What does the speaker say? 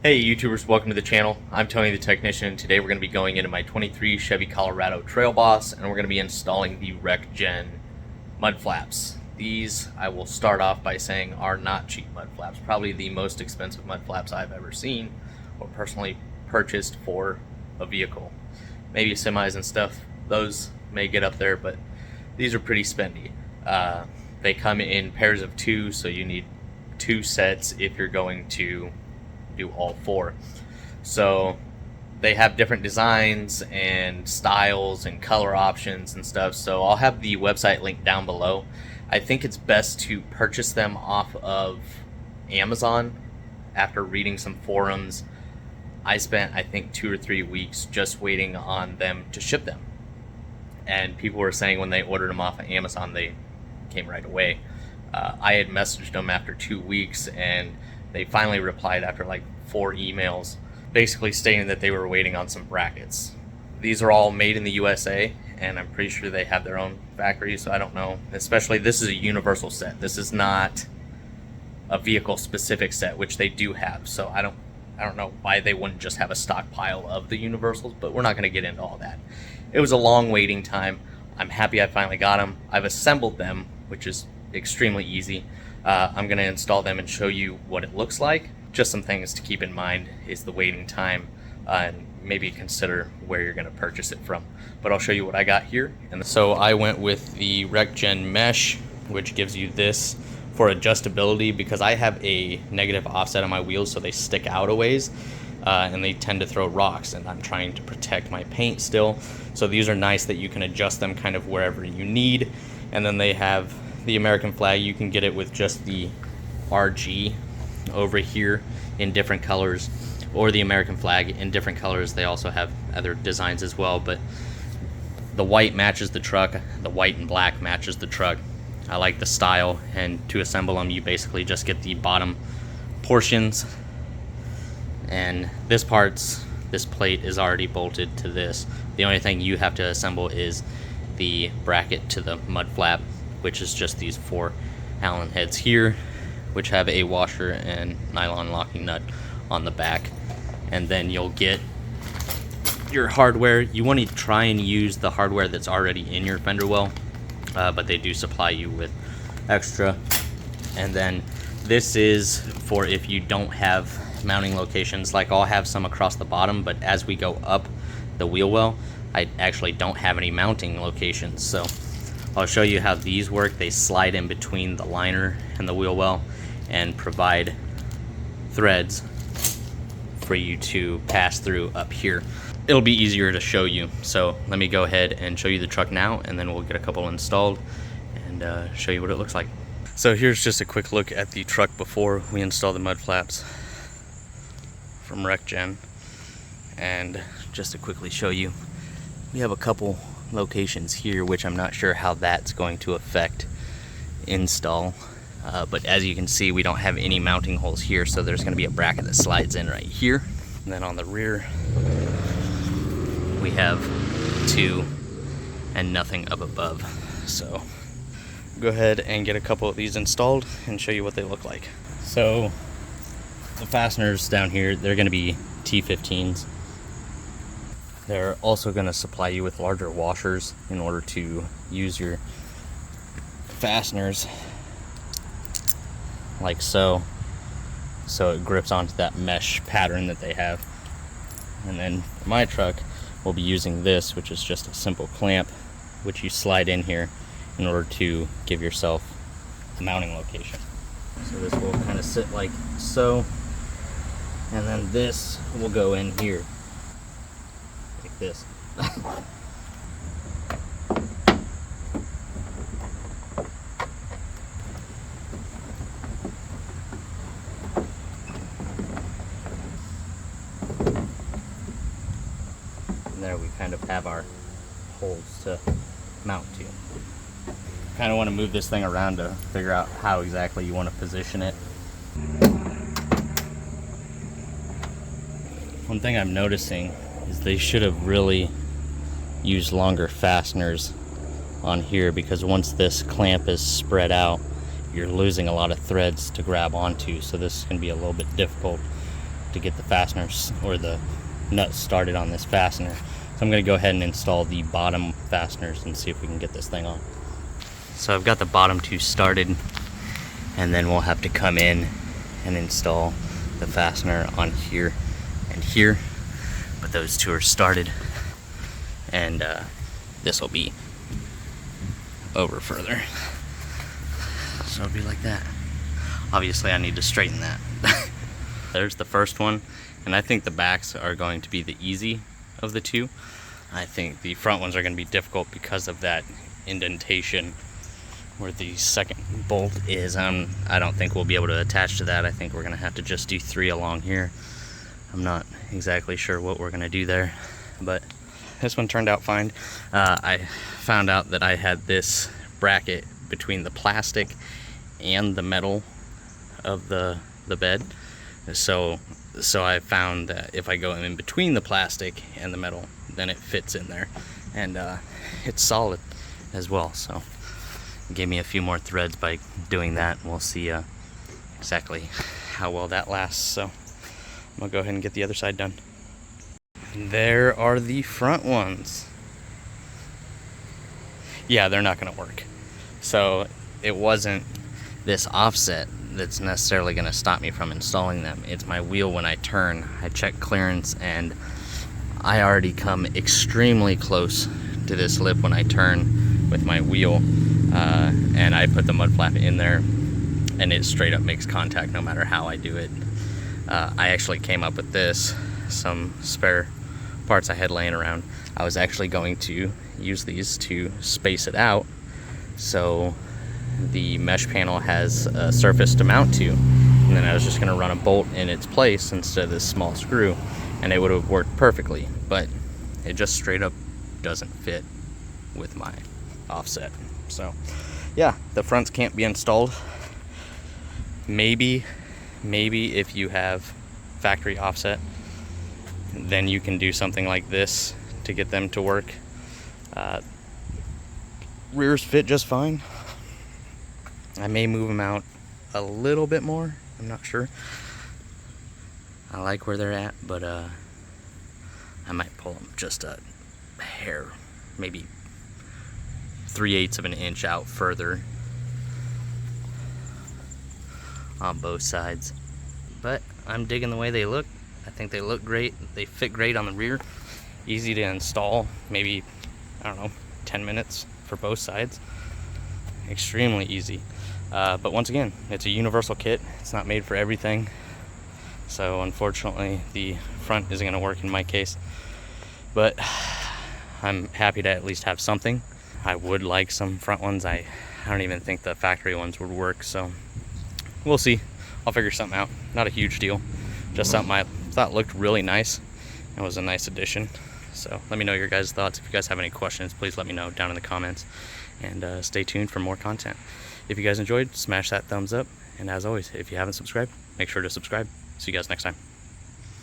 Hey YouTubers, welcome to the channel. I'm Tony the Technician, and today we're going to be going into my 23 Chevy Colorado Trail Boss, and we're going to be installing the Rekgen mud flaps. These, I will start off by saying, are not cheap mud flaps. Probably the most expensive mud flaps I've ever seen or personally purchased for a vehicle. Maybe semis and stuff, those may get up there, but these are pretty spendy. They come in pairs of two, so you need two sets if you're going to do all four. So they have different designs and styles and color options and stuff, so I'll have the website linked down below. I think it's best to purchase them off of Amazon. After reading some forums, I spent I think 2 or 3 weeks just waiting on them to ship them, and people were saying when they ordered them off of Amazon they came right away. I had messaged them after 2 weeks, and they finally replied after like 4 emails, basically stating that they were waiting on some brackets. These are all made in the USA, and I'm pretty sure they have their own factory, so I don't know. Especially, this is a universal set. This is not a vehicle specific set, which they do have, so I don't know why they wouldn't just have a stockpile of the universals, but we're not going to get into all that. It was a long waiting time. I'm happy I finally got them. I've assembled them, which is extremely easy. I'm going to install them and show you what it looks like. Just some things to keep in mind is the waiting time, and maybe consider where you're going to purchase it from. But I'll show you what I got here. And so I went with the Rekgen mesh, which gives you this for adjustability, because I have a negative offset on my wheels, so they stick out a ways, and they tend to throw rocks, and I'm trying to protect my paint still. So these are nice that you can adjust them kind of wherever you need. And then they have the American flag. You can get it with just the RG over here in different colors, or the American flag in different colors. They also have other designs as well, but the white matches the truck. The white and black matches the truck. I like the style, and to assemble them you basically just get the bottom portions, and this plate is already bolted to this. The only thing you have to assemble is the bracket to the mud flap, which is just these 4 Allen heads here, which have a washer and nylon locking nut on the back. And then you'll get your hardware. You want to try and use the hardware that's already in your fender well, but they do supply you with extra. And then this is for if you don't have mounting locations. Like, I'll have some across the bottom, but as we go up the wheel well, I actually don't have any mounting locations. So I'll show you how these work. They slide in between the liner and the wheel well and provide threads for you to pass through up here. It'll be easier to show you. So let me go ahead and show you the truck now, and then we'll get a couple installed and show you what it looks like. So here's just a quick look at the truck before we install the mud flaps from Rekgen. And just to quickly show you, we have a couple locations here, which I'm not sure how that's going to affect install, but as you can see, we don't have any mounting holes here, so there's going to be a bracket that slides in right here, and then on the rear we have 2 and nothing up above. So go ahead and get a couple of these installed and show you what they look like. So the fasteners down here, they're going to be T15s. They're also going to supply you with larger washers in order to use your fasteners like so it grips onto that mesh pattern that they have. And then for my truck, we'll be using this, which is just a simple clamp which you slide in here in order to give yourself a mounting location. So this will kind of sit like so, and then this will go in here like this. And there we kind of have our holes to mount to. Kind of want to move this thing around to figure out how exactly you want to position it. One thing I'm noticing is they should have really used longer fasteners on here, because once this clamp is spread out, you're losing a lot of threads to grab onto, so this is going to be a little bit difficult to get the fasteners or the nuts started on this fastener. So I'm going to go ahead and install the bottom fasteners and see if we can get this thing on. So I've got the bottom two started, and then we'll have to come in and install the fastener on here and here. But those two are started, and this will be over further. So it'll be like that. Obviously I need to straighten that. There's the first one, and I think the backs are going to be the easy of the two. I think the front ones are going to be difficult because of that indentation where the second bolt is. I don't think we'll be able to attach to that. I think we're going to have to just do 3 along here. I'm not exactly sure what we're going to do there, but this one turned out fine. I found out that I had this bracket between the plastic and the metal of the bed. So I found that if I go in between the plastic and the metal, then it fits in there, and it's solid as well. So it gave me a few more threads by doing that. We'll see exactly how well that lasts. So I'm gonna go ahead and get the other side done. There are the front ones. Yeah, they're not gonna work. So it wasn't this offset that's necessarily going to stop me from installing them. It's my wheel when I turn. I check clearance, and I already come extremely close to this lip when I turn with my wheel, and I put the mud flap in there, and it straight up makes contact no matter how I do it. I actually came up with this, some spare parts I had laying around. I was actually going to use these to space it out so the mesh panel has a surface to mount to, and then I was just going to run a bolt in its place instead of this small screw, and it would have worked perfectly, but it just straight up doesn't fit with my offset. So yeah, the fronts can't be installed. Maybe if you have factory offset, then you can do something like this to get them to work. Rears fit just fine. I may move them out a little bit more, I'm not sure. I like where they're at, but I might pull them just a hair, maybe 3/8 of an inch out further on both sides. But I'm digging the way they look. I think they look great. They fit great on the rear. Easy to install, maybe, I don't know, 10 minutes for both sides. Extremely easy. But once again, it's a universal kit. It's not made for everything. So unfortunately, the front isn't going to work in my case. But I'm happy to at least have something. I would like some front ones. I don't even think the factory ones would work. So we'll see. I'll figure something out. Not a huge deal. Just something I thought looked really nice. It was a nice addition. So let me know your guys' thoughts. If you guys have any questions, please let me know down in the comments. And stay tuned for more content. If you guys enjoyed, smash that thumbs up. And as always, if you haven't subscribed, make sure to subscribe. See you guys next time.